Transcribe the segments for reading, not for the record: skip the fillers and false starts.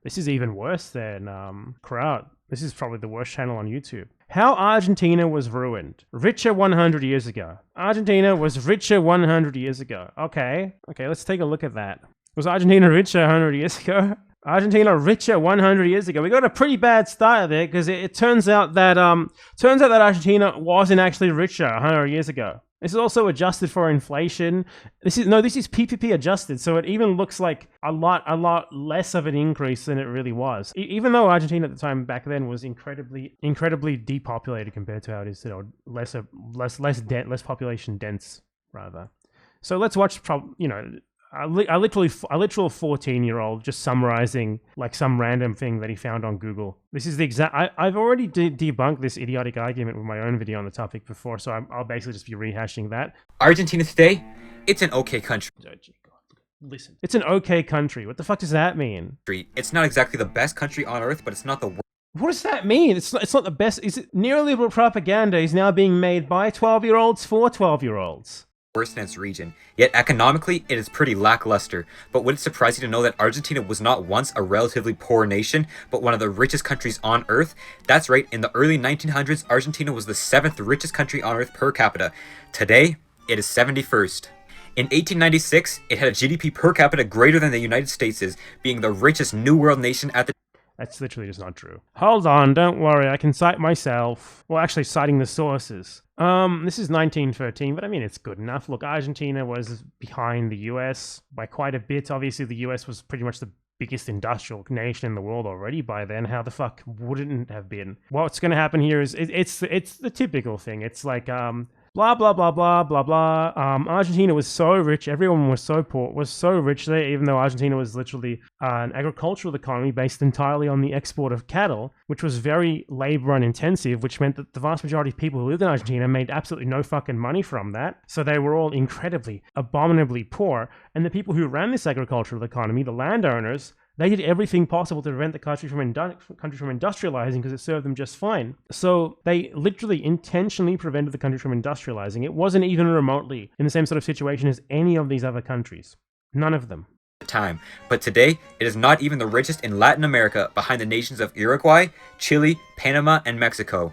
This is even worse than Crowd. This is probably the worst channel on YouTube. How Argentina was ruined. Richer 100 years ago. Argentina was richer 100 years ago. Okay, let's take a look at that. Was Argentina richer 100 years ago? Argentina richer 100 years ago. We got a pretty bad start there because it turns out that Argentina wasn't actually richer 100 years ago. This is also adjusted for inflation. This is PPP adjusted, so it even looks like a lot less of an increase than it really was. Even though Argentina at the time back then was incredibly depopulated compared to how it is today, less population dense rather. So let's watch a literal 14-year-old just summarizing like some random thing that he found on Google. This is the exact. I've already debunked this idiotic argument with my own video on the topic before, so I'll basically just be rehashing that. Argentina today, it's an okay country. Listen, it's an okay country. What the fuck does that mean? It's not exactly the best country on earth, but it's not the worst. What does that mean? It's not the best. Is it neoliberal propaganda is now being made by 12-year-olds for 12-year-olds? Worst in its region, yet economically it is pretty lackluster. But would it surprise you to know that Argentina was not once a relatively poor nation, but one of the richest countries on earth? That's right, in the early 1900s, Argentina was the 7th richest country on earth per capita. Today, it is 71st. In 1896, it had a GDP per capita greater than the United States is, being the richest New World nation at the That's literally just not true. Hold on, don't worry, I can cite myself. Well, actually citing the sources. This is 1913, but I mean, it's good enough. Look, Argentina was behind the US by quite a bit. Obviously, the US was pretty much the biggest industrial nation in the world already by then. How the fuck wouldn't it have been? What's going to happen here is it's the typical thing. It's like blah blah blah blah blah blah. Argentina was so rich, everyone was so poor, was so rich there, even though Argentina was literally an agricultural economy based entirely on the export of cattle, which was very labor intensive, which meant that the vast majority of people who lived in Argentina made absolutely no fucking money from that. So they were all incredibly, abominably poor. And the people who ran this agricultural economy, the landowners, they did everything possible to prevent the country from industrializing because it served them just fine. So they literally intentionally prevented the country from industrializing. It wasn't even remotely in the same sort of situation as any of these other countries. None of them. Time. But today, it is not even the richest in Latin America, behind the nations of Uruguay, Chile, Panama, and Mexico.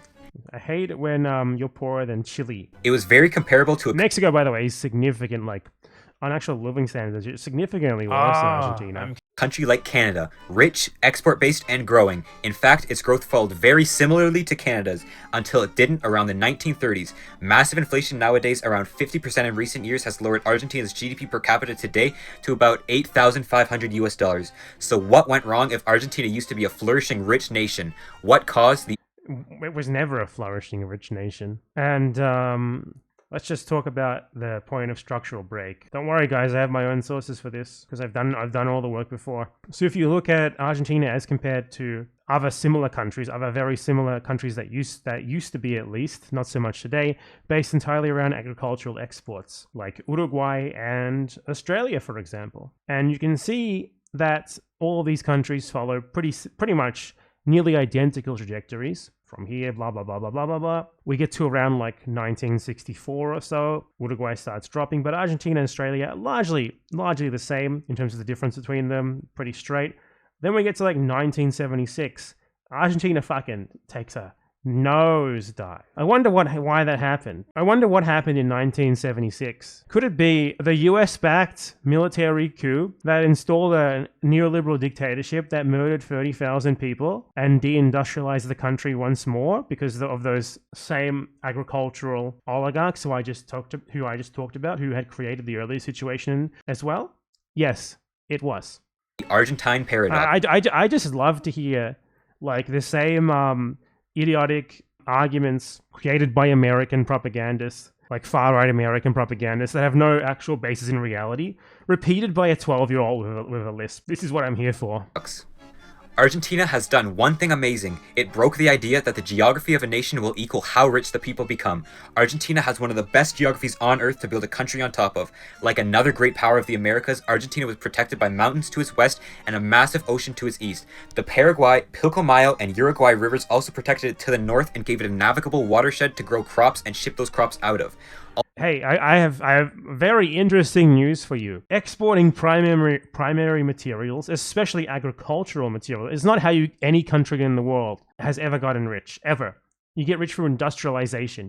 I hate it when you're poorer than Chile. It was very comparable to Mexico, by the way, is significant, like, on actual living standards, it's significantly worse than Argentina. Country like Canada, rich, export-based, and growing. In fact, its growth followed very similarly to Canada's, until it didn't around the 1930s. Massive inflation nowadays, around 50% in recent years, has lowered Argentina's GDP per capita today to about $8,500 US. So what went wrong if Argentina used to be a flourishing rich nation? What caused the... It was never a flourishing rich nation. And let's just talk about the point of structural break. Don't worry, guys, I have my own sources for this because I've done all the work before. So if you look at Argentina as compared to other similar countries, other very similar countries that used to be, at least, not so much today, based entirely around agricultural exports, like Uruguay and Australia, for example. And you can see that all of these countries follow pretty much nearly identical trajectories. From here, blah, blah, blah, blah, blah, blah, blah. We get to around like 1964 or so. Uruguay starts dropping, but Argentina and Australia are largely the same in terms of the difference between them, pretty straight. Then we get to like 1976. Argentina fucking takes a nosedive. I wonder why that happened. I wonder what happened in 1976. Could it be the US-backed military coup that installed a neoliberal dictatorship that murdered 30,000 people and deindustrialized the country once more because of those same agricultural oligarchs who I just talked about, who had created the earlier situation as well? Yes, it was. The Argentine paradox. I just love to hear like the same idiotic arguments created by American propagandists, like far-right American propagandists that have no actual basis in reality, repeated by a 12-year-old with a lisp. This is what I'm here for. Argentina has done one thing amazing. It broke the idea that the geography of a nation will equal how rich the people become. Argentina has one of the best geographies on earth to build a country on top of. Like another great power of the Americas, Argentina was protected by mountains to its west and a massive ocean to its east. The Paraguay, Pilcomayo, and Uruguay rivers also protected it to the north and gave it a navigable watershed to grow crops and ship those crops out of. Hey, I have very interesting news for you. Exporting primary materials, especially agricultural material, is not how any country in the world has ever gotten rich, ever. You get rich through industrialization.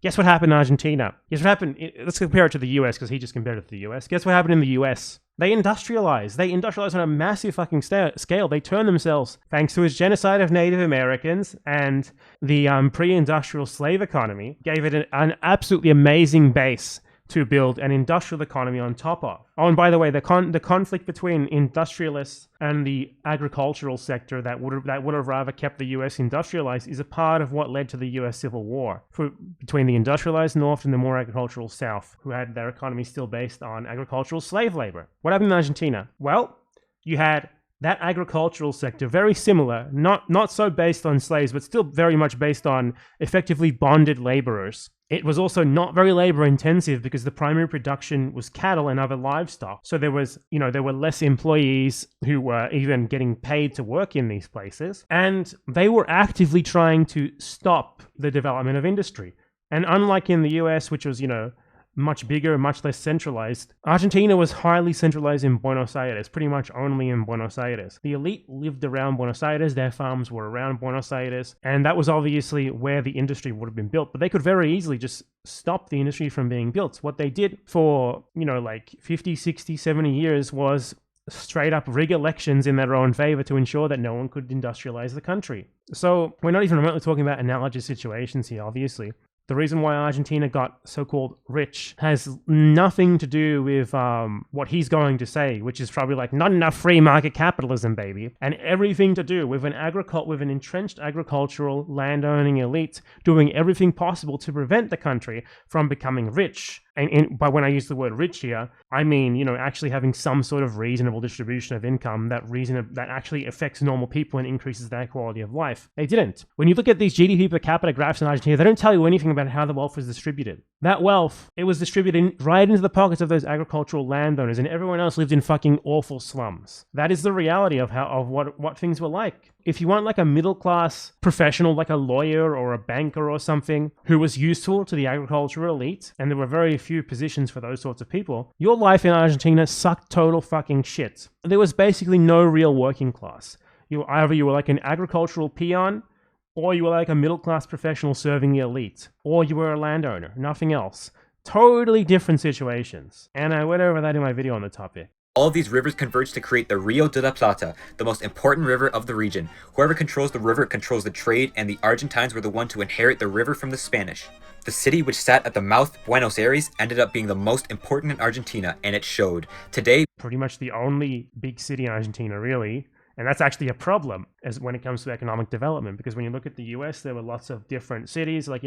Guess what happened in Argentina? Guess what happened? Let's compare it to the US, because he just compared it to the US. Guess what happened in the US? They industrialized. They industrialized on a massive fucking scale. They turned themselves, thanks to his genocide of Native Americans and the pre-industrial slave economy, gave it an absolutely amazing base to build an industrial economy on top of. Oh, and by the way, the conflict between industrialists and the agricultural sector that would have rather kept the US industrialized is a part of what led to the US Civil War between the industrialized North and the more agricultural South, who had their economy still based on agricultural slave labor. What happened in Argentina? Well, you had that agricultural sector, very similar, not so based on slaves, but still very much based on effectively bonded laborers. It was also not very labor intensive because the primary production was cattle and other livestock. So there were less employees who were even getting paid to work in these places. And they were actively trying to stop the development of industry. And unlike in the US, which was, much bigger, much less centralized, Argentina was highly centralized in Buenos Aires, pretty much only in Buenos Aires. The elite lived around Buenos Aires, their farms were around Buenos Aires, and that was obviously where the industry would have been built. But they could very easily just stop the industry from being built. What they did for, 50, 60, 70 years was straight up rig elections in their own favor to ensure that no one could industrialize the country. So we're not even remotely talking about analogous situations here, obviously. The reason why Argentina got so-called rich has nothing to do with what he's going to say, which is probably like, not enough free market capitalism, baby, and everything to do with an entrenched agricultural land-owning elite doing everything possible to prevent the country from becoming rich. And by when I use the word rich here, I mean, actually having some sort of reasonable distribution of income that actually affects normal people and increases their quality of life. They didn't. When you look at these GDP per capita graphs in Argentina, they don't tell you anything about how the wealth was distributed. That wealth, it was distributed right into the pockets of those agricultural landowners, and everyone else lived in fucking awful slums. That is the reality of what things were like. If you want like a middle-class professional, like a lawyer or a banker or something, who was useful to the agricultural elite, and there were very few positions for those sorts of people, your life in Argentina sucked total fucking shit. There was basically no real working class. You were like an agricultural peon, or you were like a middle-class professional serving the elite, or you were a landowner, nothing else. Totally different situations. And I went over that in my video on the topic. All of these rivers converge to create the Rio de la Plata, the most important river of the region. Whoever controls the river controls the trade, and the Argentines were the one to inherit the river from the Spanish. The city which sat at the mouth, Buenos Aires, ended up being the most important in Argentina, and it showed. Today, pretty much the only big city in Argentina, really. And that's actually a problem as when it comes to economic development, because when you look at the US, there were lots of different cities like,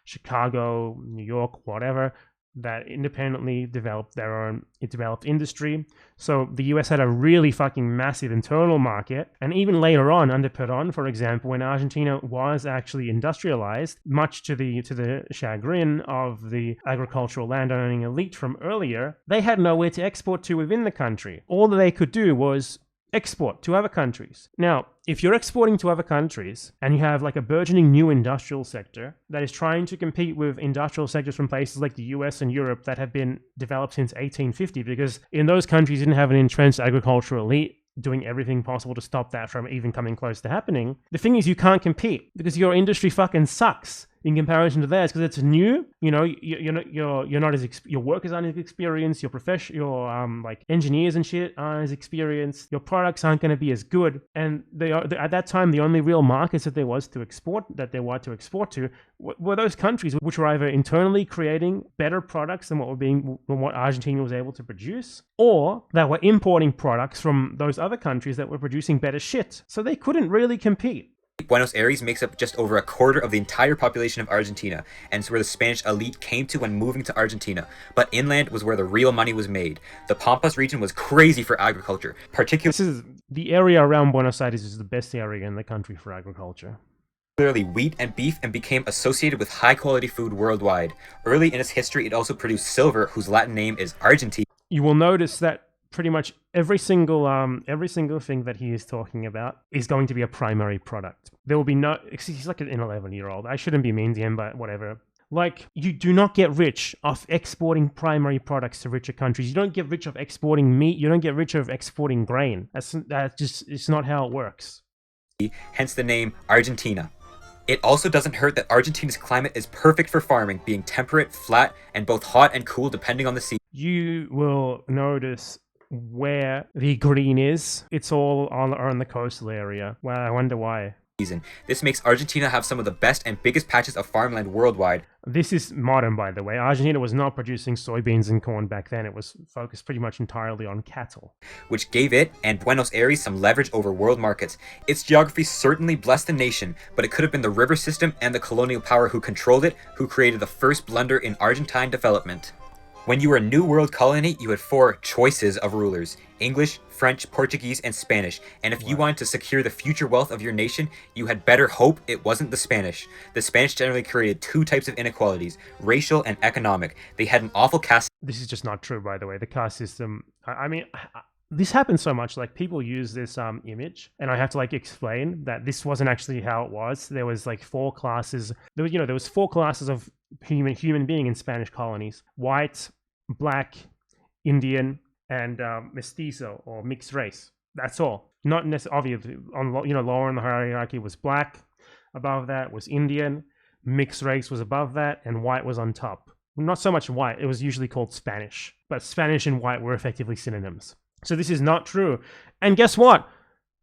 Chicago, New York, whatever, that independently developed developed industry. So the US had a really fucking massive internal market. And even later on, under Perón, for example, when Argentina was actually industrialized, much to the chagrin of the agricultural landowning elite from earlier, they had nowhere to export to within the country. All that they could do was export to other countries. Now, if you're exporting to other countries and you have like a burgeoning new industrial sector that is trying to compete with industrial sectors from places like the US and Europe that have been developed since 1850, because in those countries you didn't have an entrenched agricultural elite doing everything possible to stop that from even coming close to happening, the thing is you can't compete because your industry fucking sucks in comparison to theirs because it's new. You're not as your workers aren't as experienced, your like engineers and shit aren't as experienced, your products aren't going to be as good, and at that time the only real markets that there were to export to were those countries which were either internally creating better products than what Argentina was able to produce, or that were importing products from those other countries that were producing better shit. So they couldn't really compete. Buenos Aires makes up just over a quarter of the entire population of Argentina, and it's where the Spanish elite came to when moving to Argentina. But inland was where the real money was made. The Pampas region was crazy for agriculture, particularly the area around Buenos Aires is the best area in the country for agriculture. Wheat and beef, and became associated with high-quality food worldwide. Early in its history, it also produced silver, whose Latin name is Argentina. You will notice that pretty much every single thing that he is talking about is going to be a primary product. There will be no... He's like an 11-year-old. I shouldn't be mean to him, but whatever. Like, you do not get rich off exporting primary products to richer countries. You don't get rich off exporting meat. You don't get rich off exporting grain. That's just, it's not how it works. Hence the name Argentina. It also doesn't hurt that Argentina's climate is perfect for farming, being temperate, flat, and both hot and cool depending on the season. You will notice where the green is. It's all on the coastal area. Well, I wonder why. This makes Argentina have some of the best and biggest patches of farmland worldwide. This is modern, by the way. Argentina was not producing soybeans and corn back then. It was focused pretty much entirely on cattle, which gave it and Buenos Aires some leverage over world markets. Its geography certainly blessed the nation, but it could have been the river system and the colonial power who controlled it, who created the first blunder in Argentine development. When you were a new world colony, you had 4 choices of rulers: English, French, Portuguese, and Spanish. And if you wanted to secure the future wealth of your nation, you had better hope it wasn't the Spanish. The Spanish generally created 2 types of inequalities: racial and economic. They had an awful caste. This is just not true, by the way. The caste system, I mean, this happens so much. Like, people use this image, and I have to like explain that this wasn't actually how it was. There was like 4 classes. There was 4 classes of human being in Spanish colonies: white, black, Indian, and mestizo or mixed race. That's all. Not necessarily, obviously, on lower in the hierarchy was black. Above that was Indian. Mixed race was above that, and white was on top. Not so much white. It was usually called Spanish, but Spanish and white were effectively synonyms. So this is not true. And guess what?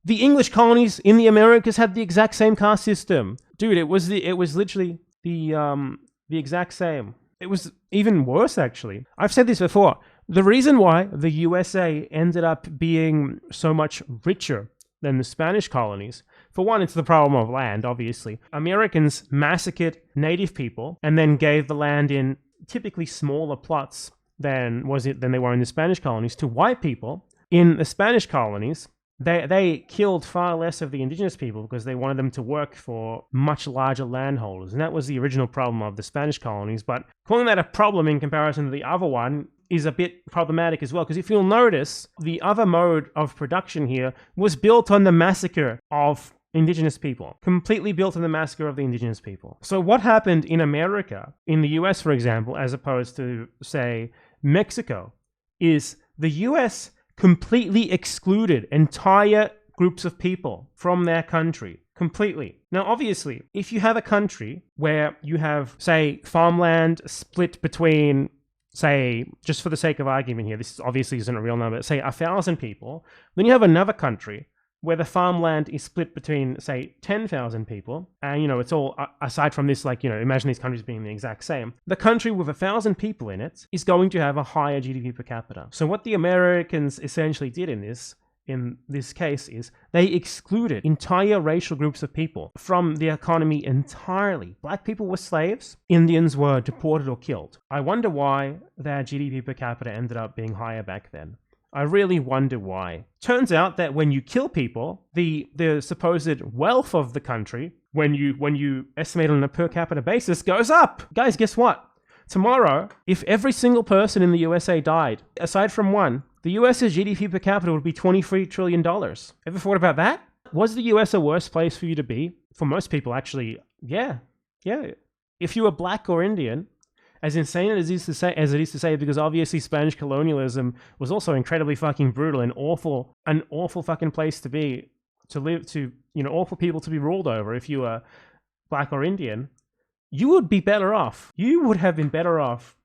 The English colonies in the Americas had the exact same caste system. Dude, it was literally the exact same. It was even worse, actually. I've said this before. The reason why the USA ended up being so much richer than the Spanish colonies, for one, it's the problem of land, obviously. Americans massacred native people and then gave the land in typically smaller plots than they were in the Spanish colonies to white people. In the Spanish colonies, they killed far less of the indigenous people because they wanted them to work for much larger landholders. And that was the original problem of the Spanish colonies. But calling that a problem in comparison to the other one is a bit problematic as well. Because if you'll notice, the other mode of production here was built on the massacre of indigenous people. Completely built on the massacre of the indigenous people. So what happened in America, in the US, for example, as opposed to, say, Mexico, is the US completely excluded entire groups of people from their country. Completely. Now, obviously, if you have a country where you have, say, farmland split between, say, just for the sake of argument here, this obviously isn't a real number, say 1,000 people, then you have another country where the farmland is split between, say, 10,000 people, and, it's all, aside from this, like, imagine these countries being the exact same, the country with 1,000 people in it is going to have a higher GDP per capita. So what the Americans essentially did in this case is they excluded entire racial groups of people from the economy entirely. Black people were slaves, Indians were deported or killed. I wonder why their GDP per capita ended up being higher back then. I really wonder why. Turns out that when you kill people, the supposed wealth of the country, when you estimate on a per capita basis, goes up. Guys, guess what? Tomorrow, if every single person in the USA died, aside from one, the US's GDP per capita would be $23 trillion. Ever thought about that? Was the US a worse place for you to be? For most people, actually, yeah. If you were black or Indian, as insane as it is to say, because obviously Spanish colonialism was also incredibly fucking brutal and an awful fucking place to be, to live, to, awful people to be ruled over. If you were black or Indian, you would be better off. You would have been better off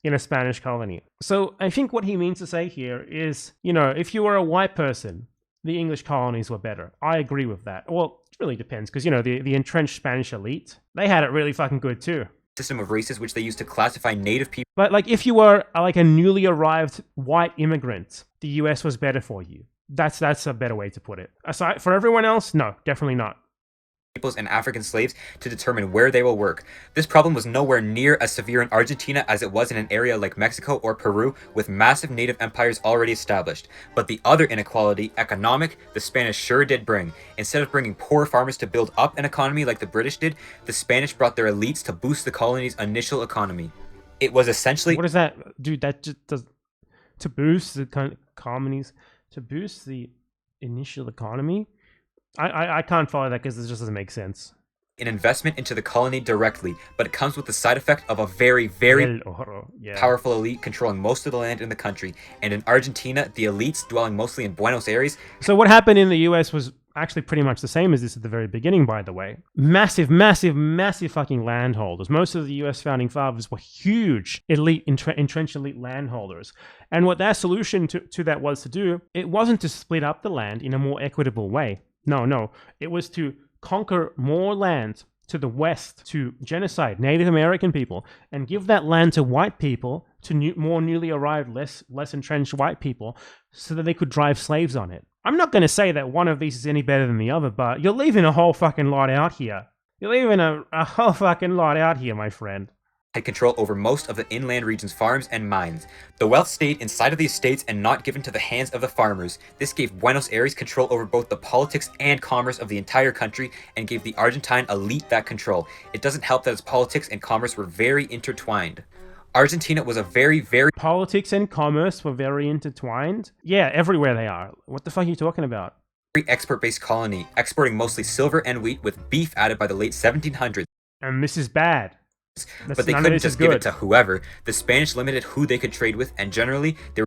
in a Spanish colony. So I think what he means to say here is, if you were a white person, the English colonies were better. I agree with that. Well, it really depends, because, the entrenched Spanish elite, they had it really fucking good too. System of races which they used to classify native people. But like, if you were like a newly arrived white immigrant, the US was better for you. That's a better way to put it. Aside, for everyone else, no, definitely not. Peoples and African slaves to determine where they will work. This problem was nowhere near as severe in Argentina as it was in an area like Mexico or Peru with massive native empires already established. But the other inequality, economic, the Spanish sure did bring. Instead of bringing poor farmers to build up an economy like the British did, the Spanish brought their elites to boost the colony's initial economy. It was essentially... What does that... Dude, that just does... To boost the colonies... To boost the initial economy? I can't follow that because it just doesn't make sense. an investment into the colony directly, but it comes with the side effect of a very, very El oro. Yeah. powerful elite controlling most of the land in the country. And in Argentina, the elites dwelling mostly in Buenos Aires. So what happened in the US was actually pretty much the same as this at the very beginning, by the way. Massive, massive, massive fucking landholders. Most of the US founding fathers were huge elite, entrenched elite landholders. And what their solution to that was to do, it wasn't to split up the land in a more equitable way. No. It was to conquer more land to the west, to genocide Native American people, and give that land to white people, to more newly arrived, less entrenched white people, so that they could drive slaves on it. I'm not going to say that one of these is any better than the other, but you're leaving a whole fucking lot out here. You're leaving a whole fucking lot out here, my friend. Had control over most of the inland region's farms and mines. The wealth stayed inside of the estates and not given to the hands of the farmers. This gave Buenos Aires control over both the politics and commerce of the entire country and gave the Argentine elite that control. It doesn't help that its politics and commerce were very intertwined. Argentina was a very Politics and commerce were very intertwined? Yeah, everywhere they are. What the fuck are you talking about? export-based colony, exporting mostly silver and wheat with beef added by the late 1700s. And this is bad. But they couldn't just give it to whoever. The Spanish limited who they could trade with, and generally, they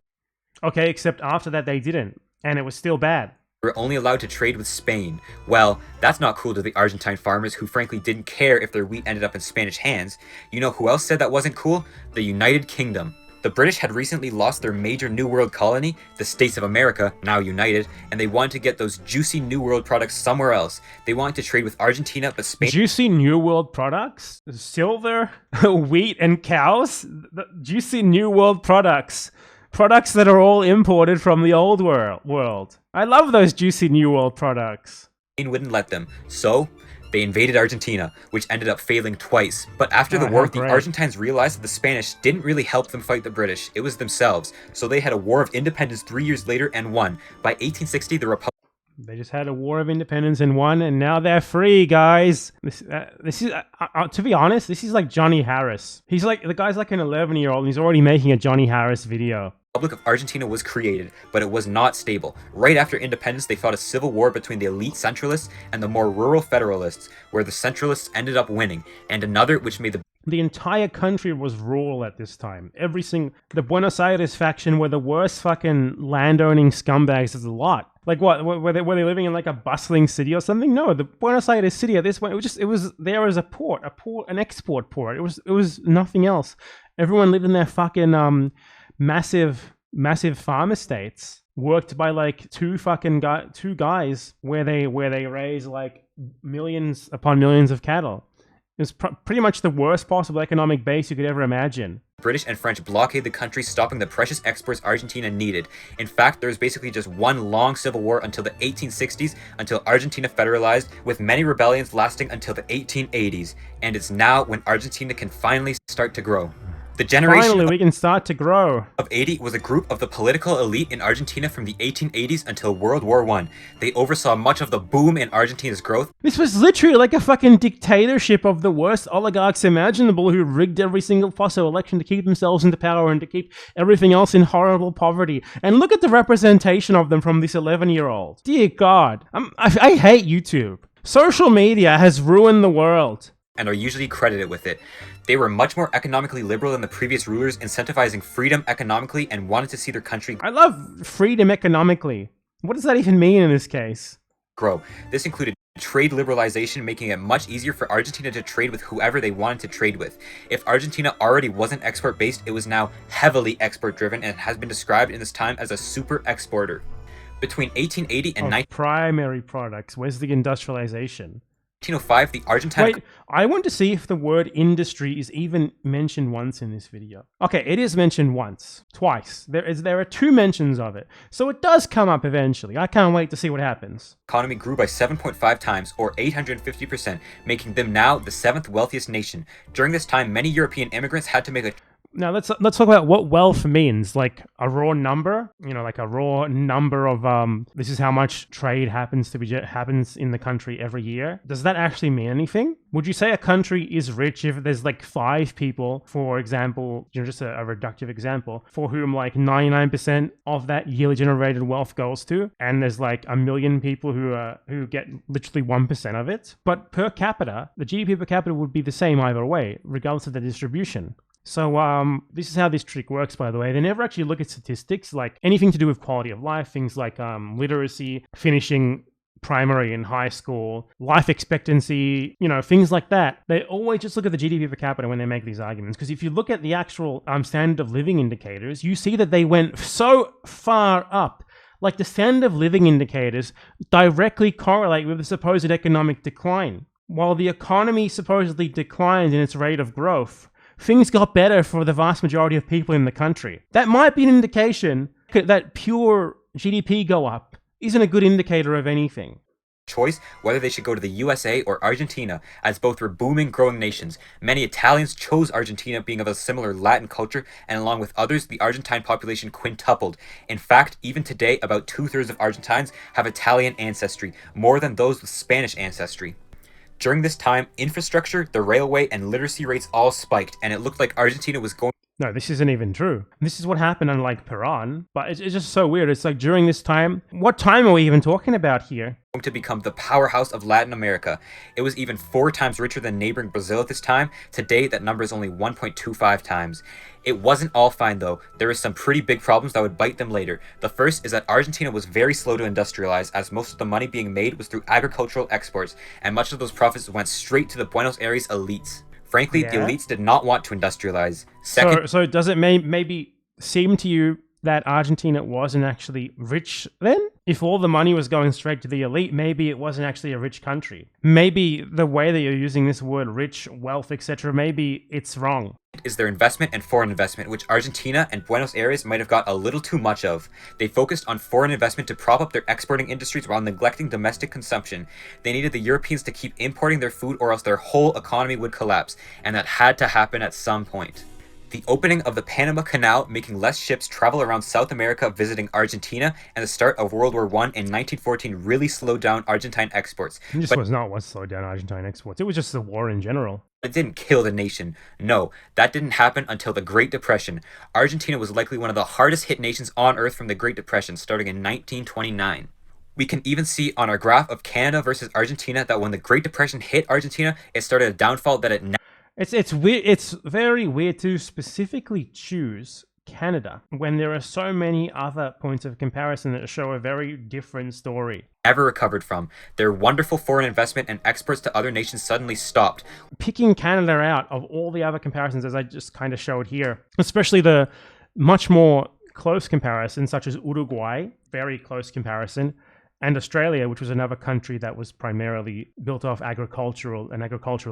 Okay, except after that they didn't. And it was still bad. were only allowed to trade with Spain. Well, that's not cool to the Argentine farmers who frankly didn't care if their wheat ended up in Spanish hands. You know who else said that wasn't cool? The United Kingdom. The British had recently lost their major New World colony, the States of America, now united, and they wanted to get those juicy New World products somewhere else. They wanted to trade with Argentina, but Spain... Juicy New World products? Silver, wheat, and cows? Juicy New World products. Products that are all imported from the old world. I love those juicy New World products. Spain wouldn't let them, so they invaded Argentina, which ended up failing twice. But after the war, the Argentines realized that the Spanish didn't really help them fight the British. It was themselves. So they had a war of independence 3 years later and won. By 1860, the Republic... They just had a war of independence and won, and now they're free, guys. This is, to be honest, this is like Johnny Harris. He's like, the guy's like an 11-year-old, and he's already making a Johnny Harris video. Republic of Argentina was created, but it was not stable. Right after independence, they fought a civil war between the elite centralists and the more rural federalists, where the centralists ended up winning, and another which made the entire country was rural at this time. The Buenos Aires faction were the worst fucking landowning scumbags of the lot. Like what? Were they living in like a bustling city or something? No, the Buenos Aires city at this point, it was there as a port, an export port. It was nothing else. Everyone lived in their fucking massive farm estates, worked by like two guys where they raise like millions upon millions of cattle. It was pretty much the worst possible economic base you could ever imagine. British and French blockaded the country, stopping the precious exports Argentina needed. In fact, there was basically just one long civil war until the 1860s, until Argentina federalized, with many rebellions lasting until the 1880s. And it's now when Argentina can finally start to grow. The generation Finally, we can start to grow. of 80 was a group of the political elite in Argentina from the 1880s until World War I. They oversaw much of the boom in Argentina's growth. This was literally like a fucking dictatorship of the worst oligarchs imaginable who rigged every single possible election to keep themselves into power and to keep everything else in horrible poverty. And look at the representation of them from this 11-year-old. Dear God. I hate YouTube. Social media has ruined the world. And are usually credited with it. They were much more economically liberal than the previous rulers, incentivizing freedom economically and wanted to see their country I love freedom economically. What does that even mean in this case? grow. This included trade liberalization, making it much easier for Argentina to trade with whoever they wanted to trade with. If Argentina already wasn't export-based, it was now heavily export-driven and has been described in this time as a super exporter. Between 1880 and primary products, where's the industrialization? 1905, the Argentine... Wait, I want to see if the word industry is even mentioned once in this video. Okay, it is mentioned once. Twice. There are two mentions of it. So it does come up eventually. I can't wait to see what happens. Economy grew by 7.5 times, or 850%, making them now the 7th wealthiest nation. During this time, many European immigrants had to make a Now let's talk about what wealth means, like a raw number, like a raw number of this is how much trade happens in the country every year. Does that actually mean anything? Would you say a country is rich if there's like 5 people, for example, just a reductive example, for whom like 99% of that yearly generated wealth goes to, and there's like a million people who get literally 1% of it? But per capita, the GDP per capita would be the same either way, regardless of the distribution. So this is how this trick works, by the way. They never actually look at statistics, like anything to do with quality of life, things like literacy, finishing primary and high school, life expectancy, things like that. They always just look at the GDP per capita when they make these arguments. Because if you look at the actual standard of living indicators, you see that they went so far up. Like the standard of living indicators directly correlate with the supposed economic decline. While the economy supposedly declined in its rate of growth, things got better for the vast majority of people in the country. That might be an indication that pure GDP go up isn't a good indicator of anything. Choice whether they should go to the USA or Argentina, as both were booming, growing nations. Many Italians chose Argentina, being of a similar Latin culture, and along with others, the Argentine population quintupled. In fact, even today, about 2/3 of Argentines have Italian ancestry, more than those with Spanish ancestry. During this time, infrastructure, the railway, and literacy rates all spiked, and it looked like Argentina was going... No, this isn't even true. This is what happened unlike Peran, but it's just so weird. It's like during this time, what time are we even talking about here? To become the powerhouse of Latin America. It was even 4 times richer than neighboring Brazil at this time. Today, that number is only 1.25 times. It wasn't all fine though. There were some pretty big problems that would bite them later. The first is that Argentina was very slow to industrialize, as most of the money being made was through agricultural exports, and much of those profits went straight to the Buenos Aires elites. Frankly, the elites did not want to industrialize. So does it maybe seem to you that Argentina wasn't actually rich then? If all the money was going straight to the elite, maybe it wasn't actually a rich country. Maybe the way that you're using this word rich, wealth, etc., maybe it's wrong. Is their investment and foreign investment, which Argentina and Buenos Aires might have got a little too much of. They focused on foreign investment to prop up their exporting industries while neglecting domestic consumption. They needed the Europeans to keep importing their food or else their whole economy would collapse, and that had to happen at some point. The opening of the Panama Canal, making less ships travel around South America visiting Argentina, and the start of World War I in 1914 really slowed down Argentine exports. This was not what slowed down Argentine exports. It was just the war in general. It didn't kill the nation. No, that didn't happen until the Great Depression. Argentina was likely one of the hardest hit nations on Earth from the Great Depression, starting in 1929. We can even see on our graph of Canada versus Argentina that when the Great Depression hit Argentina, it started a downfall that it never... It's weird. It's very weird to specifically choose Canada when there are so many other points of comparison that show a very different story. Never recovered from. Their wonderful foreign investment and exports to other nations suddenly stopped. Picking Canada out of all the other comparisons, as I just kind of showed here, especially the much more close comparisons, such as Uruguay, very close comparison, and Australia, which was another country that was primarily built off agricultural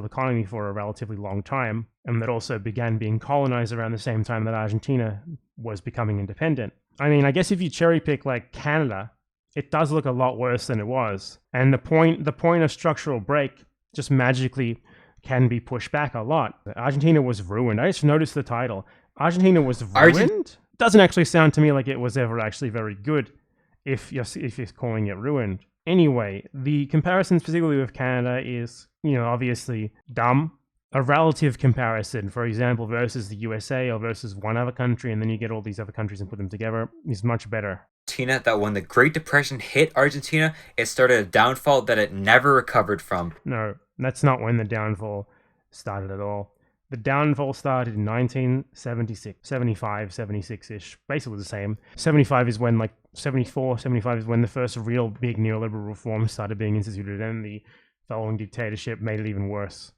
economy for a relatively long time, and that also began being colonized around the same time that Argentina was becoming independent. I mean, I guess if you cherry pick like Canada, it does look a lot worse than it was. And the point of structural break just magically can be pushed back a lot. Argentina was ruined. I just noticed the title. Argentina was ruined? Doesn't actually sound to me like it was ever actually very good. If you're calling it ruined. Anyway, the comparison specifically with Canada is, obviously dumb. A relative comparison, for example, versus the USA or versus one other country, and then you get all these other countries and put them together, is much better. That when the Great Depression hit Argentina, it started a downfall that it never recovered from. No, that's not when the downfall started at all. The downfall started in 1976, 75, 76-ish, basically the same. 75 is when, 74, 75 is when the first real big neoliberal reforms started being instituted, and the following dictatorship made it even worse.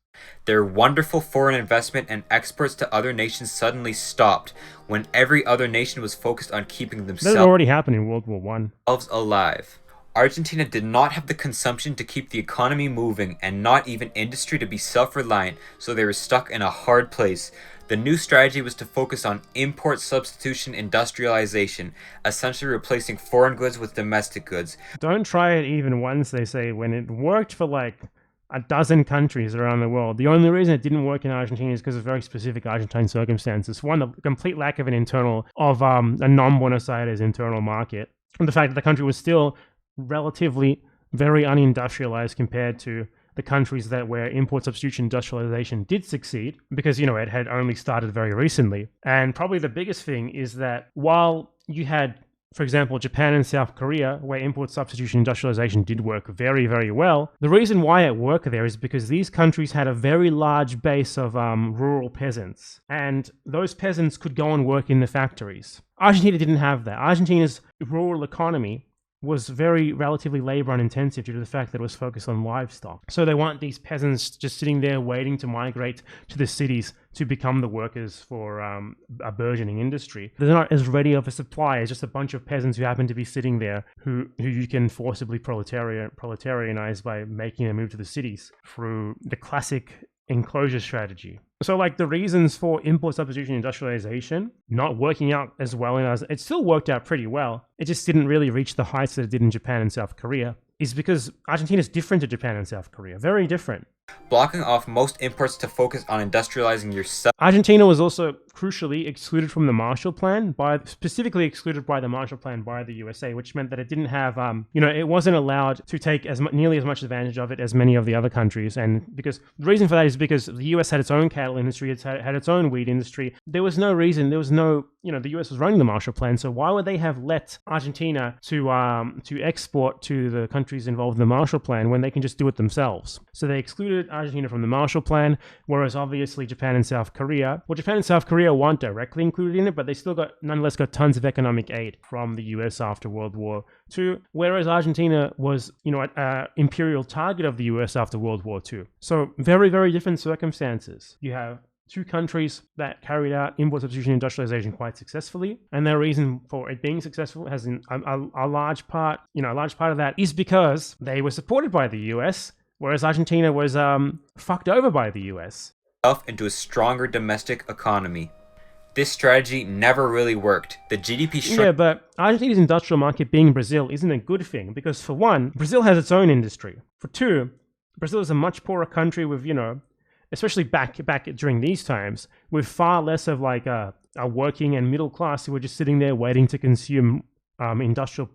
Their wonderful foreign investment and exports to other nations suddenly stopped when every other nation was focused on keeping themselves... That already happened in World War I. ...alive. Argentina did not have the consumption to keep the economy moving and not even industry to be self-reliant, so they were stuck in a hard place. The new strategy was to focus on import substitution industrialization, essentially replacing foreign goods with domestic goods. Don't try it even once, they say. When it worked for a dozen countries around the world. The only reason it didn't work in Argentina is because of very specific Argentine circumstances. One, the complete lack of a non-Buenos Aires internal market, and the fact that the country was still relatively very unindustrialized compared to the countries where import substitution industrialization did succeed, because it had only started very recently. And probably the biggest thing is that while you had, for example, Japan and South Korea, where import substitution industrialization did work very, very well, the reason why it worked there is because these countries had a very large base of rural peasants, and those peasants could go and work in the factories. Argentina didn't have that. Argentina's rural economy was very relatively labor intensive due to the fact that it was focused on livestock. So they want these peasants just sitting there waiting to migrate to the cities to become the workers for a burgeoning industry. They're not as ready of a supply as just a bunch of peasants who happen to be sitting there who you can forcibly proletarianize by making them move to the cities through the classic enclosure strategy. So like the reasons for import substitution industrialization not working out as well as it still worked out pretty well. It just didn't really reach the heights that it did in Japan and South Korea, is because Argentina is different to Japan and South Korea. Very different. Blocking off most imports to focus on industrializing yourself. Argentina was also crucially excluded from the Marshall Plan, specifically excluded by the Marshall Plan by the USA, which meant that it didn't have, it wasn't allowed to take nearly as much advantage of it as many of the other countries. And because the reason for that is because the US had its own cattle industry, it had its own wheat industry. The US was running the Marshall Plan, so why would they have let Argentina to export to the countries involved in the Marshall Plan when they can just do it themselves? So they excluded Argentina from the Marshall Plan, whereas obviously Japan and South Korea weren't directly included in it, but they still nonetheless got tons of economic aid from the US after World War II, whereas Argentina was, an imperial target of the US after World War II. So very, very different circumstances. You have two countries that carried out import substitution industrialization quite successfully, and their reason for it being successful has a large part of that is because they were supported by the US, whereas Argentina was fucked over by the US. Into a stronger domestic economy. This strategy never really worked. The GDP shrunk. Yeah, but Argentina's industrial market being Brazil isn't a good thing, because for one, Brazil has its own industry. For two, Brazil is a much poorer country with, especially back during these times, with far less of like a working and middle class who are just sitting there waiting to consume industrial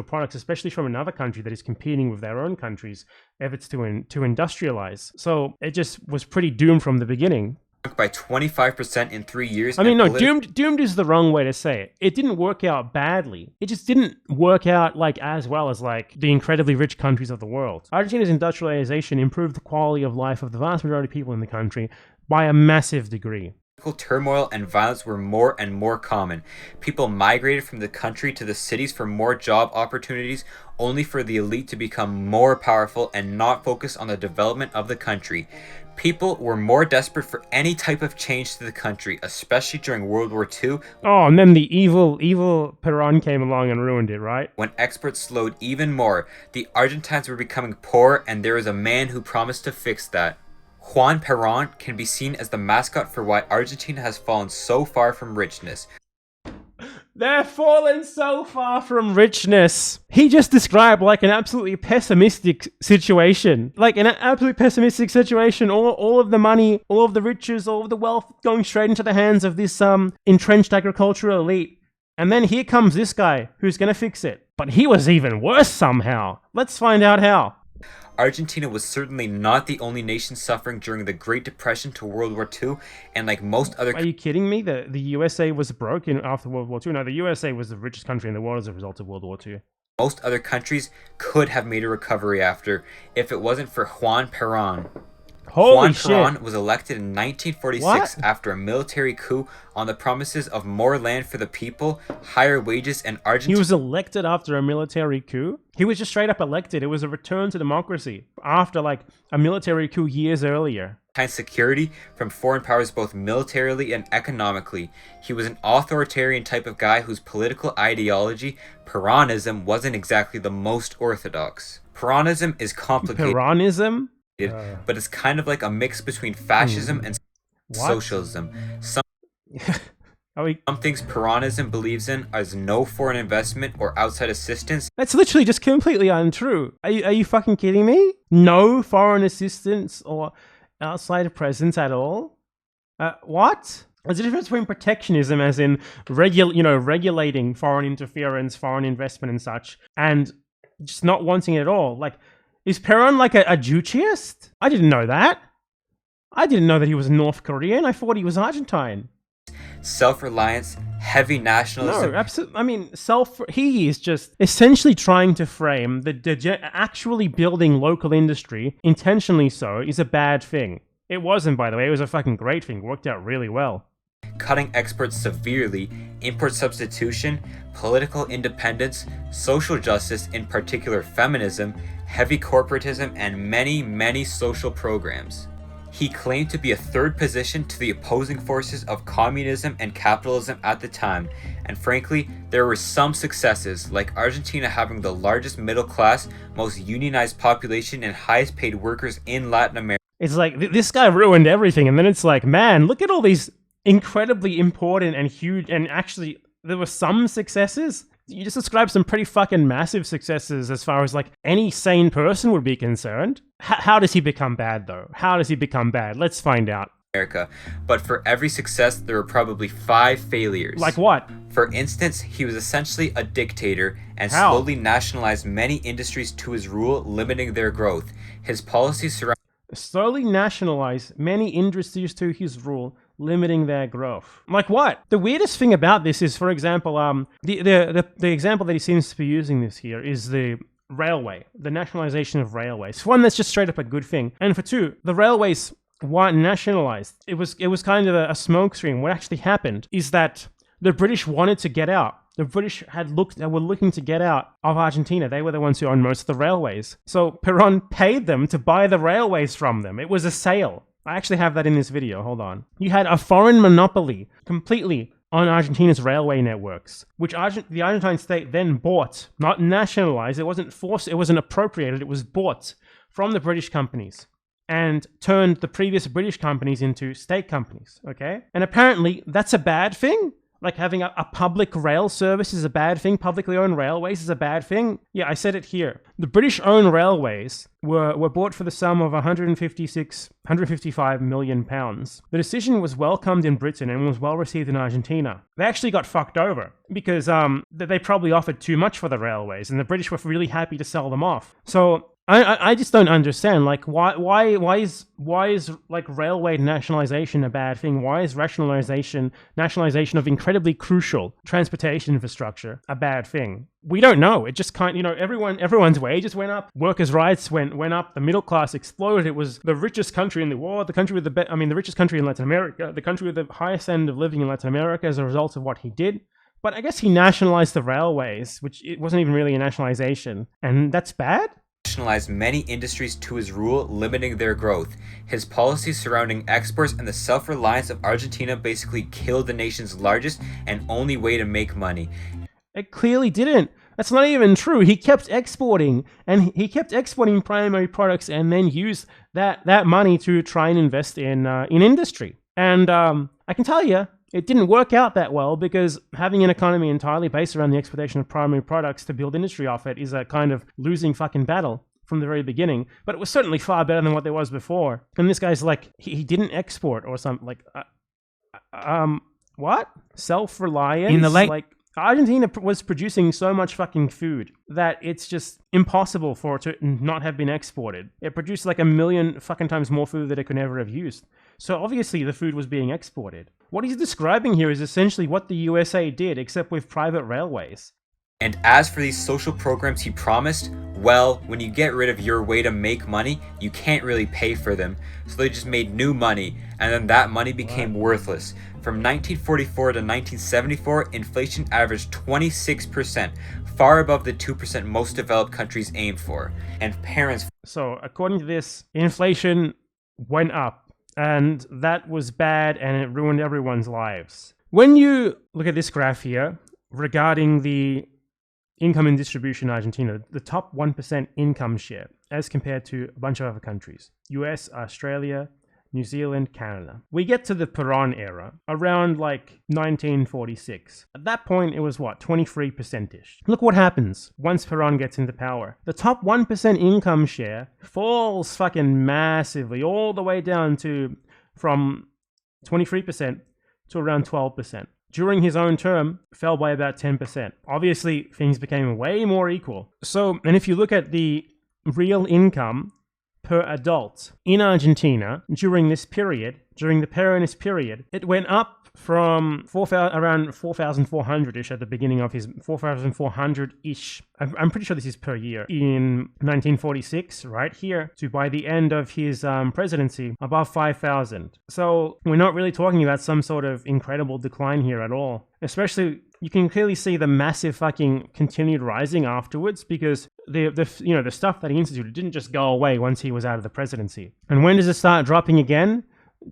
products, especially from another country that is competing with their own country's efforts to industrialize. So it just was pretty doomed from the beginning. By 25% in 3 years. Doomed is the wrong way to say it. It didn't work out badly. It just didn't work out as well as the incredibly rich countries of the world. Argentina's industrialization improved the quality of life of the vast majority of people in the country by a massive degree. Turmoil and violence were more and more common. People migrated from the country to the cities for more job opportunities, only for the elite to become more powerful and not focus on the development of the country. People were more desperate for any type of change to the country, especially during World War II. Oh, and then the evil Perón came along and ruined it, right? When exports slowed even more, the Argentines were becoming poor, and there was a man who promised to fix that. Juan Perón can be seen as the mascot for why Argentina has fallen so far from richness. They're falling so far from richness. He just described an absolutely pessimistic situation. All of the money, all of the riches, all of the wealth going straight into the hands of this entrenched agricultural elite. And then here comes this guy who's going to fix it. But he was even worse somehow. Let's find out how. Argentina was certainly not the only nation suffering during the Great Depression to World War II, and like most other... Are you kidding me? The USA was broken after World War II? No, the USA was the richest country in the world as a result of World War II. Most other countries could have made a recovery after, if it wasn't for Juan Perón. Juan Perón was elected in 1946 after a military coup on the promises of more land for the people, higher wages, and Argentina. He was elected after a military coup? He was just straight up elected. It was a return to democracy after a military coup years earlier. Security from foreign powers both militarily and economically. He was an authoritarian type of guy whose political ideology, Peronism, wasn't exactly the most orthodox. Peronism is complicated. Peronism? But it's kind of like a mix between fascism and socialism. Some things Peronism believes in as no foreign investment or outside assistance. That's literally just completely untrue. Are you fucking kidding me? No foreign assistance or outside presence at all? What? There's a difference between protectionism, as in regulating foreign interference, foreign investment, and such, and just not wanting it at all. Like, is Perón like a Jucheist? I didn't know that. I didn't know that he was North Korean. I thought he was Argentine. Self-reliance, heavy nationalism. No, absolutely. I mean, he is just essentially trying to frame actually building local industry, intentionally so, is a bad thing. It wasn't, by the way. It was a fucking great thing. It worked out really well. Cutting exports severely, import substitution, political independence, social justice, in particular feminism, heavy corporatism, and many, many social programs. He claimed to be a third position to the opposing forces of communism and capitalism at the time, and frankly, there were some successes, like Argentina having the largest middle class, most unionized population, and highest paid workers in Latin America. It's like, this guy ruined everything, and then it's like, man, look at all these incredibly important and huge, and actually, there were some successes. You just described some pretty fucking massive successes as far as like any sane person would be concerned. How does he become bad though? How does he become bad? Let's find out. America, but for every success, there were probably 5 failures. Like what? For instance, he was essentially a dictator and slowly nationalized many industries to his rule, limiting their growth. His policies surrounding slowly nationalize many industries to his rule, limiting their growth. Like what? The weirdest thing about this is, for example, the example that he seems to be using this here is the railway, the nationalization of railways. For one, that's just straight up a good thing. And for two, the railways weren't nationalized. It was kind of a smokescreen. What actually happened is that the British wanted to get out. The British were looking to get out of Argentina. They were the ones who owned most of the railways. So Perón paid them to buy the railways from them. It was a sale. I actually have that in this video. Hold on. You had a foreign monopoly completely on Argentina's railway networks, which the Argentine state then bought, not nationalized. It wasn't forced. It wasn't appropriated. It was bought from the British companies and turned the previous British companies into state companies. Okay. And apparently that's a bad thing. Like having a public rail service is a bad thing. Publicly owned railways is a bad thing. Yeah, I said it here. The British-owned railways were bought for the sum of 155 million pounds. The decision was welcomed in Britain and was well received in Argentina. They actually got fucked over because they probably offered too much for the railways, and the British were really happy to sell them off. So I just don't understand, like, why is like railway nationalization a bad thing? Why is nationalization of incredibly crucial transportation infrastructure a bad thing? We don't know. It just can't, everyone's wages went up, workers' rights went up, the middle class exploded. It was the richest country in the world, the country with the richest country in Latin America, the country with the highest end of living in Latin America as a result of what he did. But I guess he nationalized the railways, which it wasn't even really a nationalization, and that's bad? Nationalized many industries to his rule, limiting their growth. His policies surrounding exports and the self-reliance of Argentina basically killed the nation's largest and only way to make money. It clearly didn't. That's not even true. He kept exporting, and he kept exporting primary products and then used that money to try and invest in industry. And I can tell you, it didn't work out that well, because having an economy entirely based around the exportation of primary products to build industry off it is a kind of losing fucking battle from the very beginning. But it was certainly far better than what there was before. And this guy's like, he didn't export or something, like, what? Self-reliance? In the late... Like, Argentina was producing so much fucking food that it's just impossible for it to not have been exported. It produced like 1 million fucking times more food than it could ever have used. So obviously the food was being exported. What he's describing here is essentially what the USA did, except with private railways. And as for these social programs he promised, well, when you get rid of your way to make money, you can't really pay for them. So they just made new money, and then that money became worthless. From 1944 to 1974, inflation averaged 26%, far above the 2% most developed countries aim for. And parents... So, according to this, inflation went up, and that was bad, and it ruined everyone's lives. When you look at this graph here, regarding the income and distribution in Argentina, the top 1% income share, as compared to a bunch of other countries, US, Australia, New Zealand, Canada. We get to the Peron era around like 1946. At that point, it was what, 23%-ish. Look what happens once Peron gets into power. The top 1% income share falls fucking massively all the way down to from 23% to around 12%. During his own term, fell by about 10%. Obviously, things became way more equal. So, and if you look at the real income per adult in Argentina during this period, during the Peronist period, it went up from around 4,400-ish at the beginning of his 4,400-ish. I'm pretty sure this is per year in 1946, right here, to by the end of his presidency, above 5,000. So we're not really talking about some sort of incredible decline here at all. Especially, you can clearly see the massive fucking continued rising afterwards, because the stuff that he instituted didn't just go away once he was out of the presidency. And when does it start dropping again?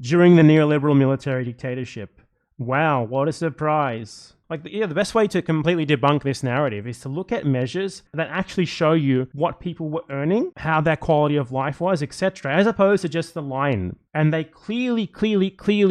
During the neoliberal military dictatorship. Wow, what a surprise. The best way to completely debunk this narrative is to look at measures that actually show you what people were earning, how their quality of life was, etc., as opposed to just the line. And they clearly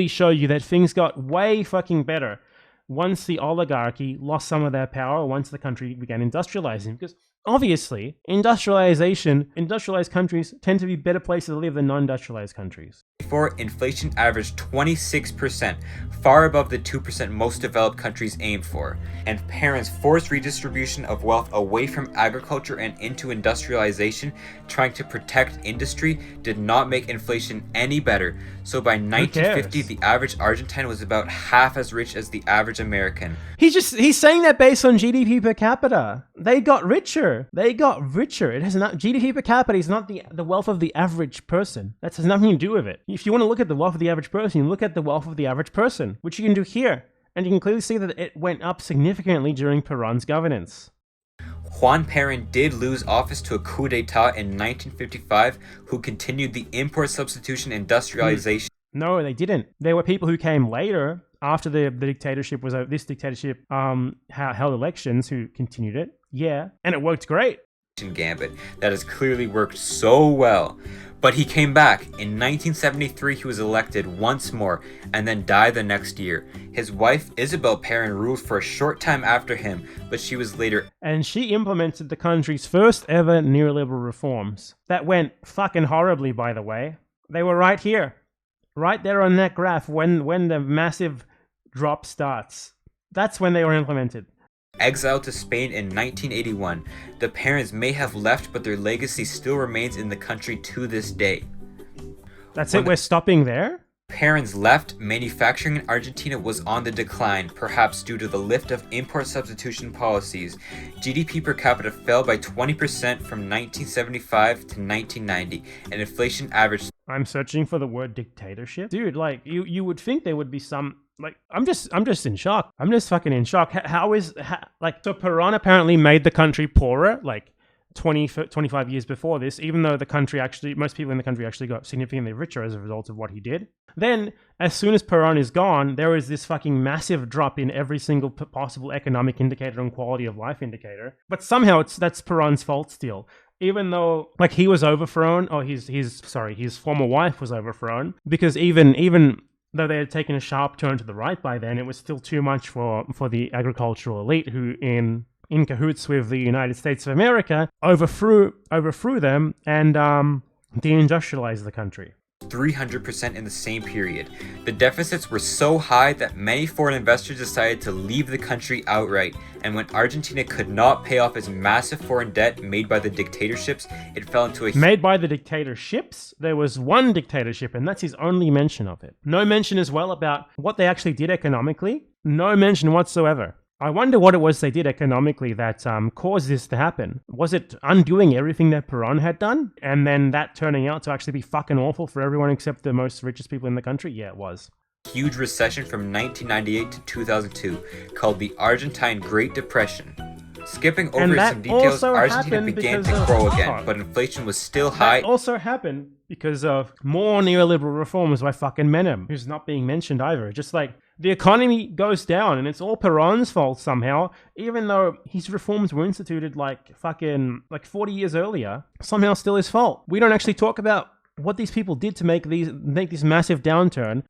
show you that things got way fucking better once the oligarchy lost some of their power, once the country began industrializing. Because obviously, industrialized countries tend to be better places to live than non-industrialized countries. Before, inflation averaged 26%, far above the 2% most developed countries aim for, and parents' forced redistribution of wealth away from agriculture and into industrialization, trying to protect industry, did not make inflation any better. So by 1950, the average Argentine was about half as rich as the average American. He's saying that based on GDP per capita. They got richer. It has not, GDP per capita is not the wealth of the average person. That has nothing to do with it. If you want to look at the wealth of the average person, you look at the wealth of the average person, which you can do here. And you can clearly see that it went up significantly during Peron's governance. Juan Perón did lose office to a coup d'etat in 1955, who continued the import substitution industrialization. No, they didn't. There were people who came later, after the dictatorship was over, this dictatorship held elections, who continued it. Yeah, and it worked great. Gambit that has clearly worked so well. But he came back. In 1973, he was elected once more and then died the next year. His wife, Isabel Perón, ruled for a short time after him, but she was later... And she implemented the country's first ever neoliberal reforms. That went fucking horribly, by the way. They were right here. Right there on that graph when the massive drop starts. That's when they were implemented. Exiled to Spain in 1981, the parents may have left, but their legacy still remains in the country to this day. That's it, we're stopping there? Parents left, manufacturing in Argentina was on the decline, perhaps due to the lift of import substitution policies. GDP per capita fell by 20% from 1975 to 1990, and inflation averaged... I'm searching for the word dictatorship. Dude, you would think there would be some... I'm just in shock. I'm just fucking in shock. So Peron apparently made the country poorer, 25 years before this, even though most people in the country actually got significantly richer as a result of what he did. Then, as soon as Peron is gone, there is this fucking massive drop in every single possible economic indicator and quality of life indicator. But somehow that's Peron's fault still. Even though, he was overthrown, or his former wife was overthrown, because even though they had taken a sharp turn to the right by then, it was still too much for the agricultural elite, who in cahoots with the United States of America overthrew them and deindustrialized the country. 300% in the same period. The deficits were so high that many foreign investors decided to leave the country outright, and when Argentina could not pay off its massive foreign debt made by the dictatorships, it fell into a... Made by the dictatorships? There was one dictatorship, and that's his only mention of it. No mention as well about what they actually did economically. No mention whatsoever. I wonder what it was they did economically that caused this to happen. Was it undoing everything that Peron had done? And then that turning out to actually be fucking awful for everyone except the most richest people in the country? Yeah, it was. Huge recession from 1998 to 2002 called the Argentine Great Depression. Skipping over some details, Argentina began to grow again, but inflation was still high. That also happened because of more neoliberal reforms by fucking Menem, who's not being mentioned either. Just the economy goes down, and it's all Peron's fault somehow, even though his reforms were instituted 40 years earlier. Somehow still his fault. We don't actually talk about what these people did to make this massive downturn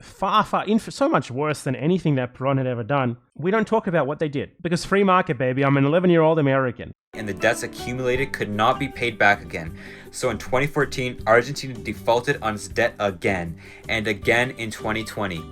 so much worse than anything that Peron had ever done. We don't talk about what they did because free market, baby. I'm an 11-year-old American. And the debts accumulated could not be paid back again. So in 2014, Argentina defaulted on its debt again, and again in 2020.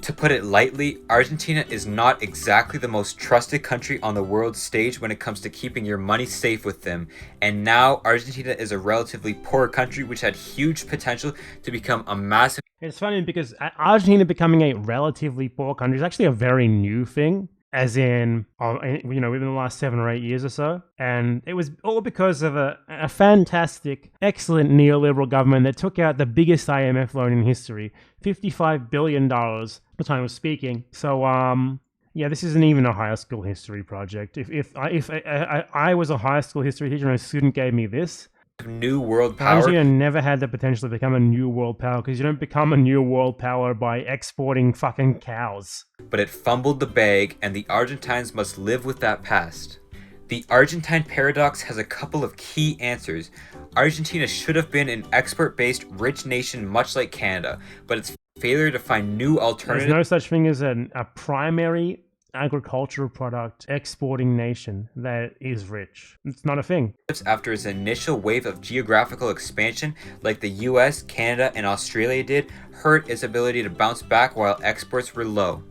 To put it lightly, Argentina is not exactly the most trusted country on the world stage when it comes to keeping your money safe with them. And now Argentina is a relatively poor country which had huge potential to become a massive... It's funny because Argentina becoming a relatively poor country is actually a very new thing. As in, within the last 7 or 8 years or so. And it was all because of a fantastic, excellent neoliberal government that took out the biggest IMF loan in history, $55 billion, the time of speaking. So, yeah, this isn't even a high school history project. If I was a high school history teacher and a student gave me this, new world power. Argentina never had the potential to become a new world power because you don't become a new world power by exporting fucking cows. But it fumbled the bag, and the Argentines must live with that past. The Argentine paradox has a couple of key answers. Argentina should have been an export-based rich nation much like Canada, but its failure to find new alternatives... There's no such thing as a primary agricultural product exporting nation that is rich. It's not a thing. After its initial wave of geographical expansion, like the US, Canada, and Australia did, hurt its ability to bounce back while exports were low.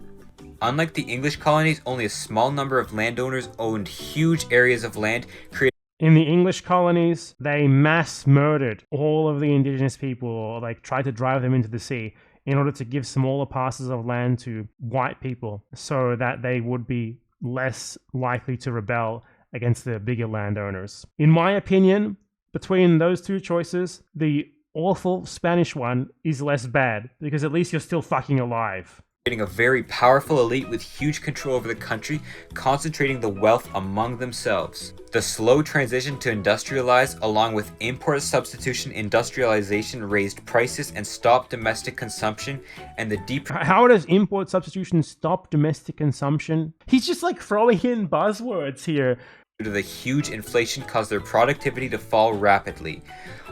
Unlike the English colonies, only a small number of landowners owned huge areas of land, creating... In the English colonies, they mass murdered all of the indigenous people, or like tried to drive them into the sea, in order to give smaller parcels of land to white people so that they would be less likely to rebel against the bigger landowners. In my opinion, between those two choices, the awful Spanish one is less bad because at least you're still fucking alive. A very powerful elite with huge control over the country, concentrating the wealth among themselves. The slow transition to industrialize, along with import substitution industrialization, raised prices and stopped domestic consumption, and the deep... How does import substitution stop domestic consumption? He's just like throwing in buzzwords here. Due to the huge inflation caused their productivity to fall rapidly.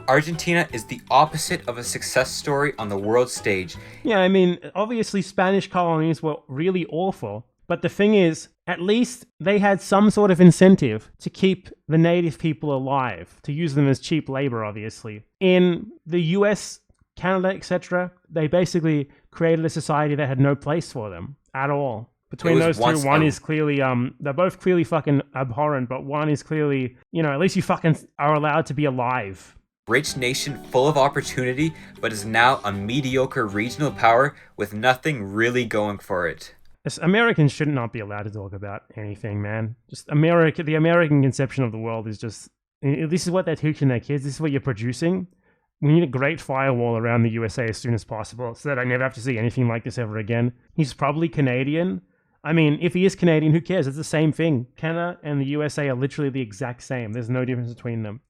Argentina is the opposite of a success story on the world stage. Yeah, I mean, obviously Spanish colonies were really awful, but the thing is, at least they had some sort of incentive to keep the native people alive, to use them as cheap labor, obviously. In the US, Canada, etc., they basically created a society that had no place for them at all. Between those two, one is clearly, they're both clearly fucking abhorrent, but one is clearly, at least you fucking are allowed to be alive. Rich nation full of opportunity, but is now a mediocre regional power with nothing really going for it. Americans should not be allowed to talk about anything, man. Just the American conception of the world is just, this is what they're teaching their kids, this is what you're producing. We need a great firewall around the USA as soon as possible so that I never have to see anything like this ever again. He's probably Canadian. I mean, if he is Canadian, who cares? It's the same thing. Canada and the USA are literally the exact same. There's no difference between them.